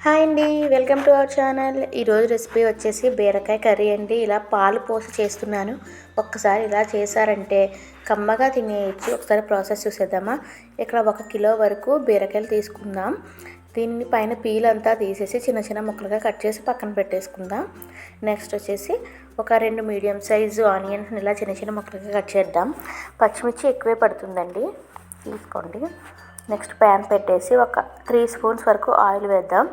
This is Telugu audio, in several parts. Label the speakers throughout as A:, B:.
A: హాయ్ అండి, వెల్కమ్ టు అవర్ ఛానల్. ఈరోజు రెసిపీ వచ్చేసి బీరకాయ కర్రీ అండి. ఇలా పాలు పోసి చేస్తున్నాను. ఒక్కసారి ఇలా చేశారంటే కమ్మగా తినేయచ్చు. ఒకసారి ప్రాసెస్ చూసేద్దామా. ఇక్కడ 1 కిలో వరకు బీరకాయలు తీసుకుందాం. దీన్ని పైన పీల్ అంతా తీసేసి చిన్న చిన్న ముక్కలుగా కట్ చేసి పక్కన పెట్టేసుకుందాం. నెక్స్ట్ వచ్చేసి ఒక 2 మీడియం సైజు ఆనియన్స్ ఇలా చిన్న చిన్న ముక్కలుగా కట్ చేద్దాం. పచ్చిమిర్చి ఎక్కువే పడుతుందండి, తీసుకోండి. నెక్స్ట్ ప్యాన్ పెట్టేసి ఒక 3 స్పూన్స్ వరకు ఆయిల్ వేద్దాం.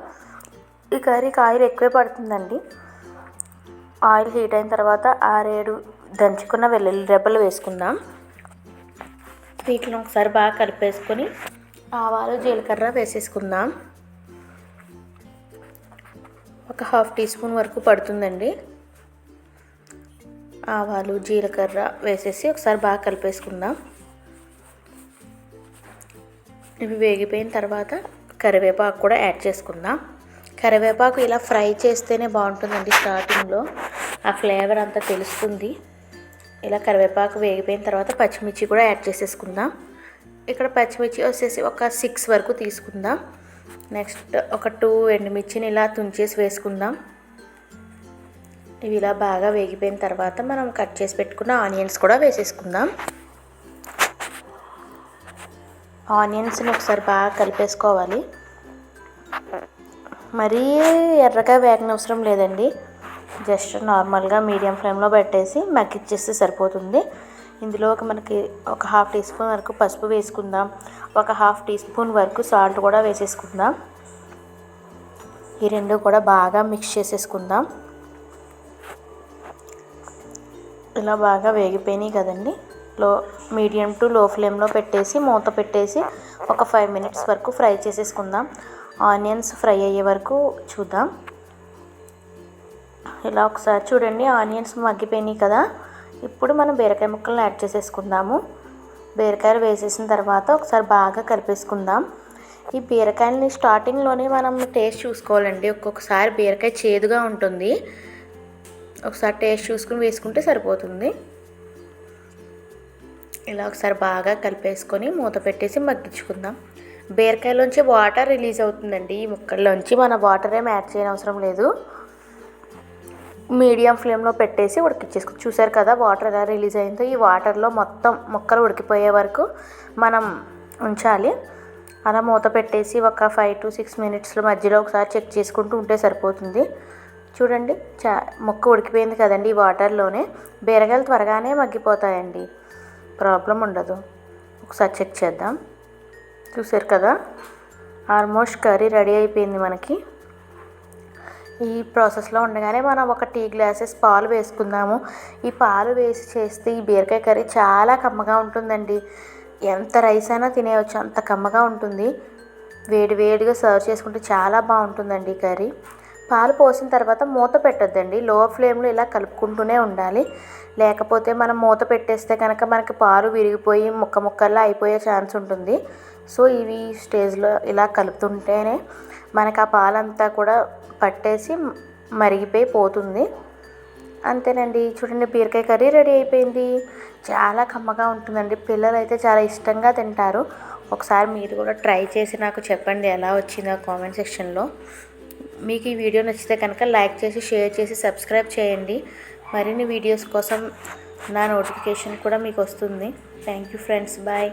A: ఈ కర్రీకి ఆయిల్ ఎక్కువే పడుతుందండి. ఆయిల్ హీట్ అయిన తర్వాత 6-7 దంచుకున్న వెల్లుల్లి రెబ్బలు వేసుకుందాం. వీటిని ఒకసారి బాగా కలిపేసుకొని ఆవాలు జీలకర్ర వేసేసుకుందాం. ఒక 1/2 టీ స్పూన్ వరకు పడుతుందండి. ఆవాలు జీలకర్ర వేసేసి ఒకసారి బాగా కలిపేసుకుందాం. ఇవి వేగిపోయిన తర్వాత కరివేపాకు కూడా యాడ్ చేసుకుందాం. కరివేపాకు ఇలా ఫ్రై చేస్తేనే బాగుంటుందండి. స్టార్టింగ్లో ఆ ఫ్లేవర్ అంతా తెలుస్తుంది. ఇలా కరివేపాకు వేగిపోయిన తర్వాత పచ్చిమిర్చి కూడా యాడ్ చేసేసుకుందాం. ఇక్కడ పచ్చిమిర్చి వచ్చేసి ఒక 6 వరకు తీసుకుందాం. నెక్స్ట్ ఒక 2 ఎండుమిర్చిని ఇలా తుంచేసి వేసుకుందాం. ఇవి ఇలా బాగా వేగిపోయిన తర్వాత మనం కట్ చేసి పెట్టుకున్న ఆనియన్స్ కూడా వేసేసుకుందాం. ఆనియన్స్ని ఒకసారి బాగా కలిపేసుకోవాలి. మరీ ఎర్రగా వేగనవసరం లేదండి. జస్ట్ నార్మల్గా మీడియం ఫ్లేమ్లో పెట్టేసి మగ్గిచ్చేస్తే సరిపోతుంది. ఇందులోకి మనకి ఒక 1/2 టీ స్పూన్ వరకు పసుపు వేసుకుందాం. ఒక 1/2 టీ స్పూన్ వరకు సాల్ట్ కూడా వేసేసుకుందాం. ఈ రెండు కూడా బాగా మిక్స్ చేసేసుకుందాం. ఇలా బాగా వేగిపోయినాయి కదండి. మీడియం టు లో ఫ్లేమ్లో పెట్టేసి మూత పెట్టేసి ఒక 5 మినిట్స్ వరకు ఫ్రై చేసేసుకుందాం. ఆనియన్స్ ఫ్రై అయ్యే వరకు చూద్దాం. ఇలా ఒకసారి చూడండి, ఆనియన్స్ మగ్గిపోయినాయి కదా. ఇప్పుడు మనం బీరకాయ ముక్కలను యాడ్ చేసేసుకుందాము. బీరకాయలు వేసేసిన తర్వాత ఒకసారి బాగా కలిపేసుకుందాం. ఈ బీరకాయలని స్టార్టింగ్లోనే మనం టేస్ట్ చూసుకోవాలండి. ఒక్కొక్కసారి బీరకాయ చేదుగా ఉంటుంది. ఒకసారి టేస్ట్ చూసుకుని వేసుకుంటే సరిపోతుంది. ఇలా ఒకసారి బాగా కలిపేసుకొని మూత పెట్టేసి మగ్గించుకుందాం. బీరకాయలోంచి వాటర్ రిలీజ్ అవుతుందండి. ఈ ముక్కల్లోంచి మన వాటర్ ఏం యాడ్ చేయని అవసరం లేదు. మీడియం ఫ్లేమ్లో పెట్టేసి ఉడికించేసుకుంటాం. చూసారు కదా వాటర్ ఎలా రిలీజ్ అయిందో. ఈ వాటర్లో మొత్తం ముక్కలు ఉడికిపోయే వరకు మనం ఉంచాలి. అలా మూత పెట్టేసి ఒక 5 to 6 మినిట్స్లో మధ్యలో ఒకసారి చెక్ చేసుకుంటూ ఉంటే సరిపోతుంది. చూడండి, ముక్క ఉడికిపోయింది కదండి. ఈ వాటర్లోనే బీరకాయలు త్వరగానే మగ్గిపోతాయండి, ప్రాబ్లం ఉండదు. ఒకసారి చెక్ చేద్దాం. చూసారు కదా, ఆల్మోస్ట్ కర్రీ రెడీ అయిపోయింది మనకి. ఈ ప్రాసెస్లో ఉండగానే మనం ఒక 2 గ్లాసెస్ పాలు వేసుకుందాము. ఈ పాలు వేసి చేస్తే ఈ బీరకాయ కర్రీ చాలా కమ్మగా ఉంటుందండి. ఎంత రైస్ అయినా తినేయచ్చు, అంత కమ్మగా ఉంటుంది. వేడి వేడిగా సర్వ్ చేసుకుంటే చాలా బాగుంటుందండి ఈ కర్రీ. పాలు పోసిన తర్వాత మూత పెట్టొద్దండి. లో ఫ్లేమ్లో ఇలా కలుపుకుంటూనే ఉండాలి. లేకపోతే మనం మూత పెట్టేస్తే కనుక మనకి పాలు విరిగిపోయి ముక్క ముక్కల్లా అయిపోయే ఛాన్స్ ఉంటుంది. సో ఇవి స్టేజ్లో ఇలా కలుపుతుంటేనే మనకు ఆ పాలంతా కూడా పట్టేసి మరిగిపోయి పోతుంది. అంతేనండి. చూడండి, బీరకాయ కర్రీ రెడీ అయిపోయింది. చాలా కమ్మగా ఉంటుందండి. పిల్లలు అయితే చాలా ఇష్టంగా తింటారు. ఒకసారి మీరు కూడా ట్రై చేసి నాకు చెప్పండి ఎలా వచ్చిందో కామెంట్ సెక్షన్లో. మీకు ఈ వీడియో నచ్చితే కనుక లైక్ చేసి షేర్ చేసి సబ్స్క్రైబ్ చేయండి. మరిన్ని వీడియోస్ కోసం నా నోటిఫికేషన్ కూడా మీకు వస్తుంది. Thank you friends, bye.